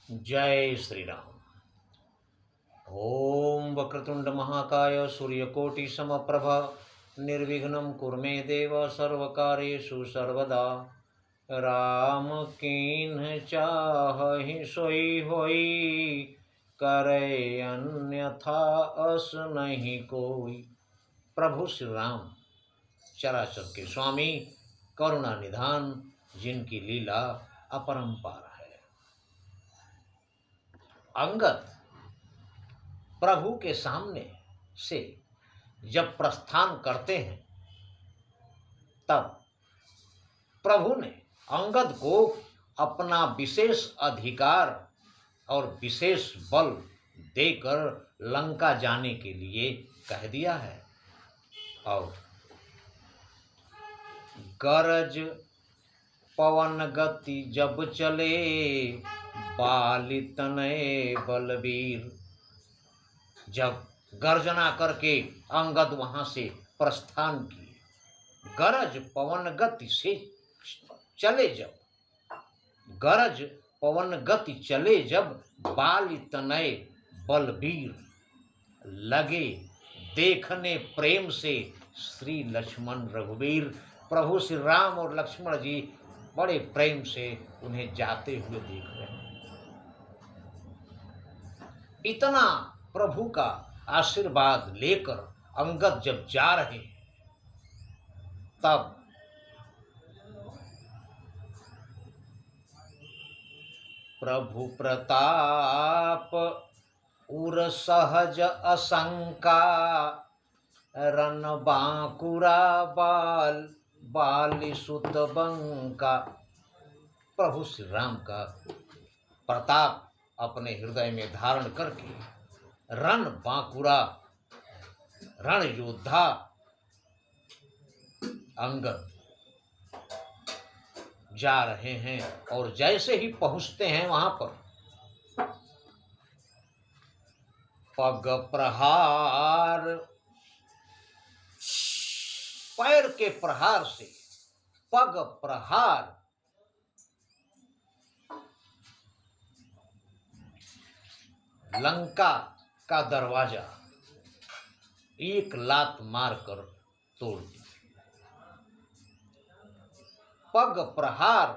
जय श्री राम। ओम वक्रतुंड महाकाय सूर्यकोटि समप्रभ निर्विघ्नं कुरु मे देव सर्वकार्येषु सर्वदा। राम कीन्ह चाहि सोई होई, करे अन्यथा अस नहीं कोई। प्रभु श्री राम चराचर के स्वामी, करुणा निधान, जिनकी लीला अपरंपार है। अंगद प्रभु के सामने से जब प्रस्थान करते हैं, तब प्रभु ने अंगद को अपना विशेष अधिकार और विशेष बल देकर लंका जाने के लिए कह दिया है। और गरज पवन गति जब चले, बाली तनय बलबीर। जब गर्जना करके अंगद वहां से प्रस्थान किए, गरज पवन गति से चले जब, गरज पवन गति चले जब, बाली तनय बलबीर। लगे देखने प्रेम से श्री लक्ष्मण रघुवीर। प्रभु श्री राम और लक्ष्मण जी बड़े प्रेम से उन्हें जाते हुए देख रहे हैं। इतना प्रभु का आशीर्वाद लेकर अंगद जब जा रहे हैं, तब प्रभु प्रताप उर सहज असंका, रन बांकुरा बाल बाली सुत बंका। प्रभु श्री राम का प्रताप अपने हृदय में धारण करके रण बांकुरा, रण योद्धा अंगद जा रहे हैं। और जैसे ही पहुंचते हैं वहां पर, पग प्रहार, पैर के प्रहार से, पग प्रहार, लंका का दरवाजा एक लात मारकर तोड़ दिया। पग प्रहार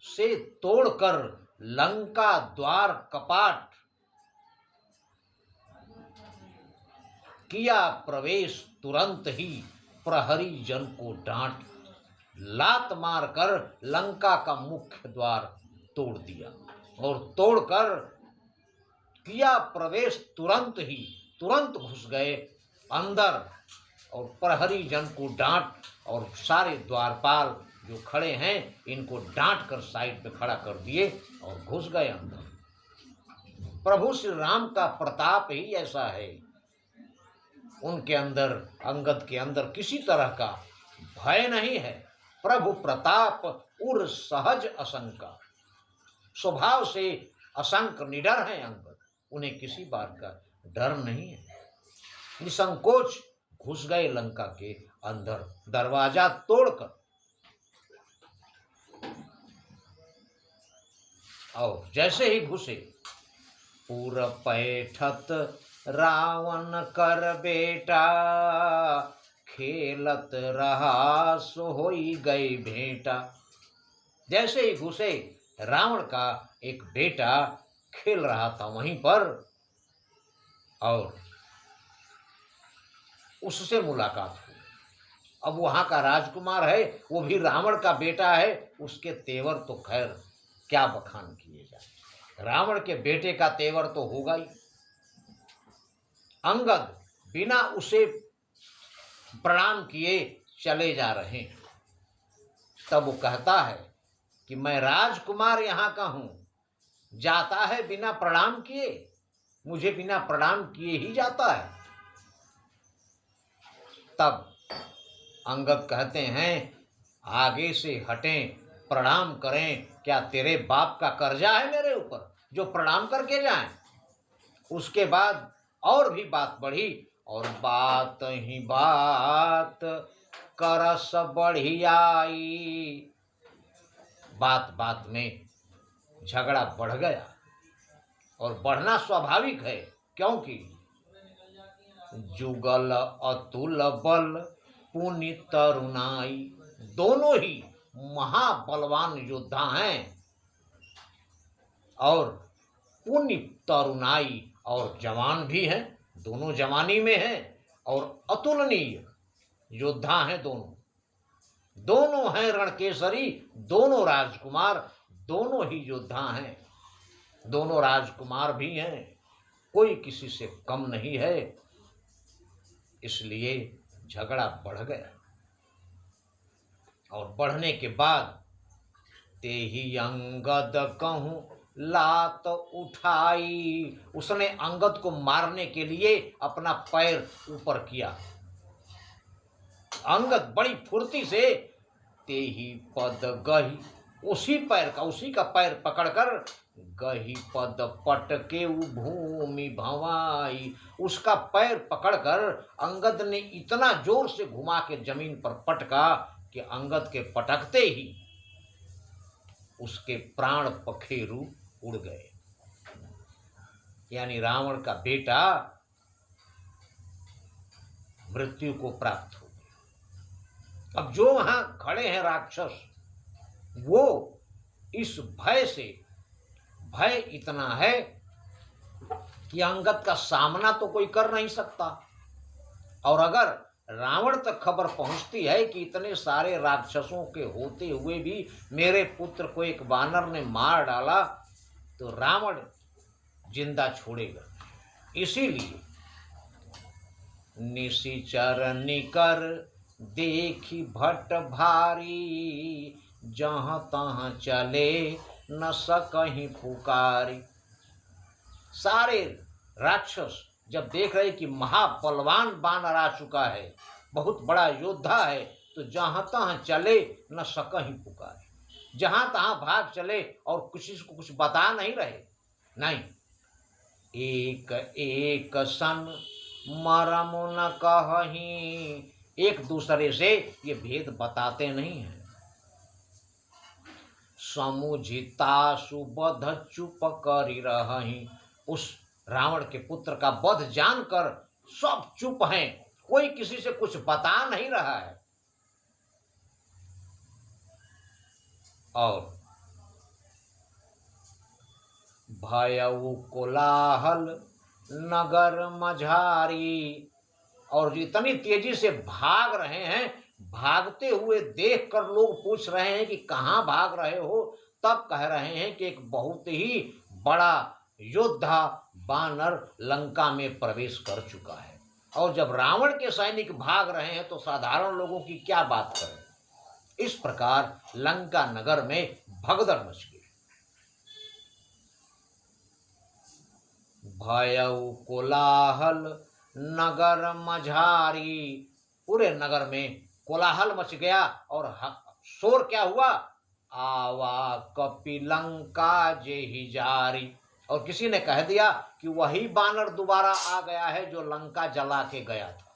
से तोड़कर लंका द्वार कपाट किया प्रवेश। तुरंत ही प्रहरी जन को डांट, लात मारकर लंका का मुख्य द्वार तोड़ दिया। और तोड़कर किया प्रवेश, तुरंत घुस गए अंदर। और प्रहरी जन को डांट, और सारे द्वारपाल जो खड़े हैं इनको डांट कर साइड पे खड़ा कर दिए और घुस गए अंदर। प्रभु श्री राम का प्रताप ही ऐसा है। उनके अंदर, अंगद के अंदर किसी तरह का भय नहीं है। प्रभु प्रताप उर सहज असंका, स्वभाव से असंक निडर हैं अंगद। उन्हें किसी बात का डर नहीं है। निसंकोच घुस गए लंका के अंदर, दरवाजा तोड़कर। और जैसे ही घुसे, पूर पैठत रावण कर बेटा, खेलत रहा सो होई गई भेंटा। जैसे ही घुसे, रावण का एक बेटा खेल रहा था वहीं पर, और उससे मुलाकात हुई। अब वहां का राजकुमार है, वो भी रावण का बेटा है। उसके तेवर तो खैर क्या बखान किए जाए, रावण के बेटे का तेवर तो होगा ही। अंगद बिना उसे प्रणाम किए चले जा रहे हैं। तब वो कहता है कि मैं राजकुमार यहाँ का हूं, जाता है बिना प्रणाम किए, मुझे बिना प्रणाम किए ही जाता है। तब अंगद कहते हैं, आगे से हटें, प्रणाम करें। क्या तेरे बाप का कर्जा है मेरे ऊपर जो प्रणाम करके जाएं? उसके बाद और भी बात बढ़ी, और बात ही बात करस बढ़ियाई। बात बात में झगड़ा बढ़ गया। और बढ़ना स्वाभाविक है, क्योंकि जुगल अतुल बल पुनि तरुणाई, दोनों ही महाबलवान योद्धा हैं और पुण्य तरुणाई और जवान भी हैं, दोनों जवानी में हैं और अतुलनीय योद्धा हैं दोनों हैं रणकेसरी, दोनों राजकुमार, दोनों ही योद्धा हैं, दोनों राजकुमार भी हैं, कोई किसी से कम नहीं है। इसलिए झगड़ा बढ़ गया और बढ़ने के बाद ते ही अंगद कहूं लात उठाई, उसने अंगद को मारने के लिए अपना पैर ऊपर किया। अंगद बड़ी फुर्ती से ते ही पद गही, उसी का पैर पकड़कर गही पद पटके भूमि भवाई, उसका पैर पकड़कर अंगद ने इतना जोर से घुमा के जमीन पर पटका कि अंगद के पटकते ही उसके प्राण पखेरु उड़ गए, यानी रावण का बेटा मृत्यु को प्राप्त हो गया। अब जो वहां खड़े हैं राक्षस, वो इस भय से, भय इतना है कि अंगद का सामना तो कोई कर नहीं सकता, और अगर रावण तक खबर पहुंचती है कि इतने सारे राक्षसों के होते हुए भी मेरे पुत्र को एक वानर ने मार डाला, तो रावण जिंदा छोड़ेगा। इसीलिए निशिचर निकर देखी भट्ट भारी, जहां तहां चले न सकहीं पुकारी। सारे राक्षस जब देख रहे कि महाबलवान वानर आ चुका है, बहुत बड़ा योद्धा है, तो जहां तहां चले न सकहीं पुकारे, जहां तहां भाग चले और किसी को कुछ बता नहीं रहे, नहीं, एक एक सन मरम न कहीं, एक दूसरे से ये भेद बताते नहीं हैं। समुझिता सुबध चुप करी रही, उस रावण के पुत्र का वध जानकर सब चुप हैं, कोई किसी से कुछ बता नहीं रहा है। और भयउ कोलाहल नगर मझारी, और इतनी तेजी से भाग रहे हैं, भागते हुए देखकर लोग पूछ रहे हैं कि कहाँ भाग रहे हो, तब कह रहे हैं कि एक बहुत ही बड़ा योद्धा वानर लंका में प्रवेश कर चुका है। और जब रावण के सैनिक भाग रहे हैं तो साधारण लोगों की क्या बात करें। इस प्रकार लंका नगर में भगदड़ मच गई। भयउ कोलाहल नगर मझारी, पूरे नगर में कोलाहल मच गया। और शोर क्या हुआ, आवा कपिलंका जेहि जारी, और किसी ने कह दिया कि वही बानर दोबारा आ गया है जो लंका जला के गया था।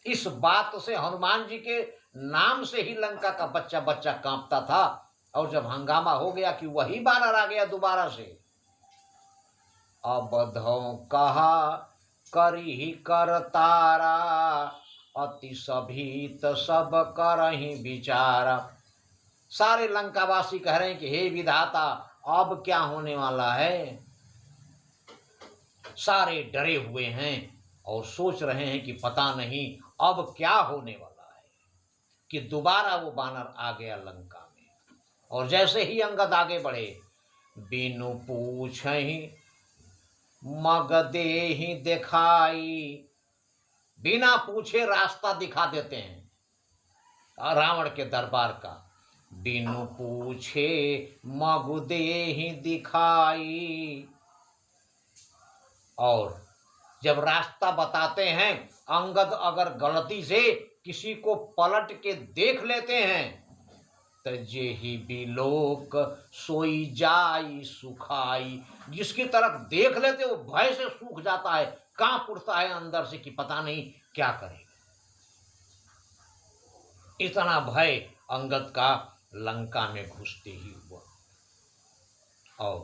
इस बात से हनुमान जी के नाम से ही लंका का बच्चा बच्चा कांपता था। और जब हंगामा हो गया कि वही बानर आ गया दोबारा से, अबधों कहा करी ही कर तारा, अति सभीत सब करहि विचारा। सारे लंकावासी कह रहे हैं कि हे विधाता, अब क्या होने वाला है। सारे डरे हुए हैं और सोच रहे हैं कि पता नहीं अब क्या होने वाला है, कि दोबारा वो बानर आ गया लंका में। और जैसे ही अंगद आगे बढ़े, बिनु पूछहि मग देहि दिखाई, बिना पूछे रास्ता दिखा देते हैं रावण के दरबार का। बिनु पूछे मग देहि दिखाई, और जब रास्ता बताते हैं, अंगद अगर गलती से किसी को पलट के देख लेते हैं तो जेहि बिलोक सोई जाई सुखाई, जिसकी तरफ देख लेते वो भय से सूख जाता है, कांप उठता है अंदर से कि पता नहीं क्या करेगा। इतना भय अंगद का लंका में घुसते ही हुआ। और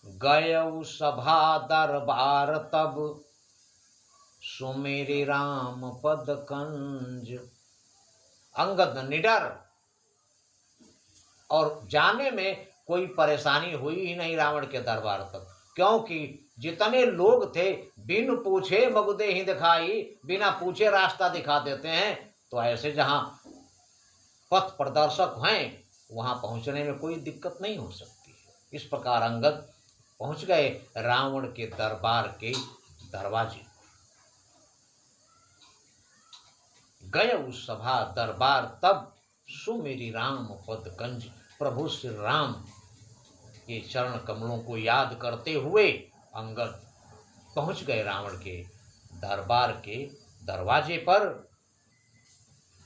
गयऊ सभा दरबार तब, सुमेरि राम पद कंज। अंगद निडर और जाने में कोई परेशानी हुई ही नहीं रावण के दरबार तक, क्योंकि जितने लोग थे बिन पूछे मगुदे ही दिखाई, बिना पूछे रास्ता दिखा देते हैं। तो ऐसे जहां पथ प्रदर्शक हैं वहां पहुंचने में कोई दिक्कत नहीं हो सकती है। इस प्रकार अंगद पहुंच गए रावण के दरबार के दरवाजे। गए उस सभा दरबार तब, सुमेरि राम पद कंज। प्रभु श्री राम के चरण कमलों को याद करते हुए अंगद पहुंच गए रावण के दरबार के दरवाजे पर।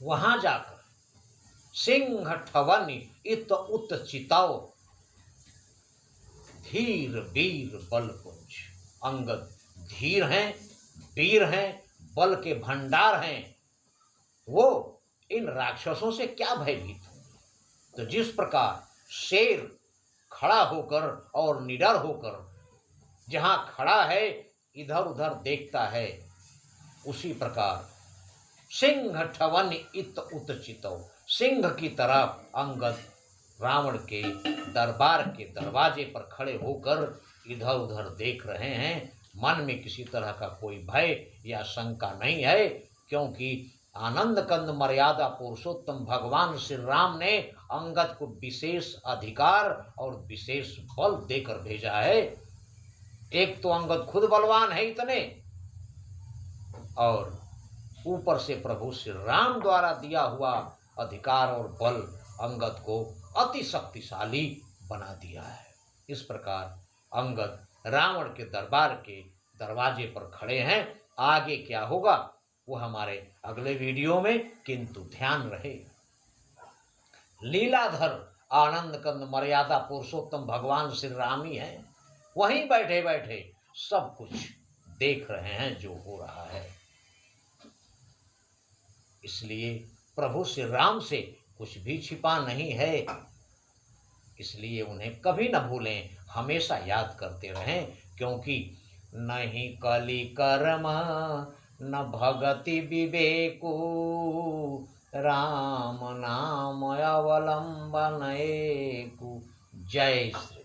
वहां जाकर सिंह ठवन इत उत चिताओ, धीर वीर बलपुंज। अंगद धीर हैं, वीर हैं, बल के भंडार हैं। वो इन राक्षसों से क्या भयभीत होंगे। तो जिस प्रकार शेर खड़ा होकर और निडर होकर जहां खड़ा है इधर उधर देखता है, उसी प्रकार सिंह ठवन इत उत चितौ, सिंह की तरह अंगद रावण के दरबार के दरवाजे पर खड़े होकर इधर उधर देख रहे हैं। मन में किसी तरह का कोई भय या शंका नहीं है, क्योंकि आनंद कंद मर्यादा पुरुषोत्तम भगवान श्री राम ने अंगद को विशेष अधिकार और विशेष बल देकर भेजा है। एक तो अंगद खुद बलवान है इतने, और ऊपर से प्रभु श्री राम द्वारा दिया हुआ अधिकार और बल अंगद को अति शक्तिशाली बना दिया है। इस प्रकार अंगद रावण के दरबार के दरवाजे पर खड़े हैं। आगे क्या होगा वो हमारे अगले वीडियो में, किंतु ध्यान रहे लीलाधर आनंद कंद मर्यादा पुरुषोत्तम भगवान श्री राम ही हैं। वहीं बैठे बैठे सब कुछ देख रहे हैं जो हो रहा है। इसलिए प्रभु श्री राम से कुछ भी छिपा नहीं है। इसलिए उन्हें कभी न भूलें, हमेशा याद करते रहें, क्योंकि नहीं कली कर्म न भगति विवेकु, राम नाम अवलंबन एकु। जय श्री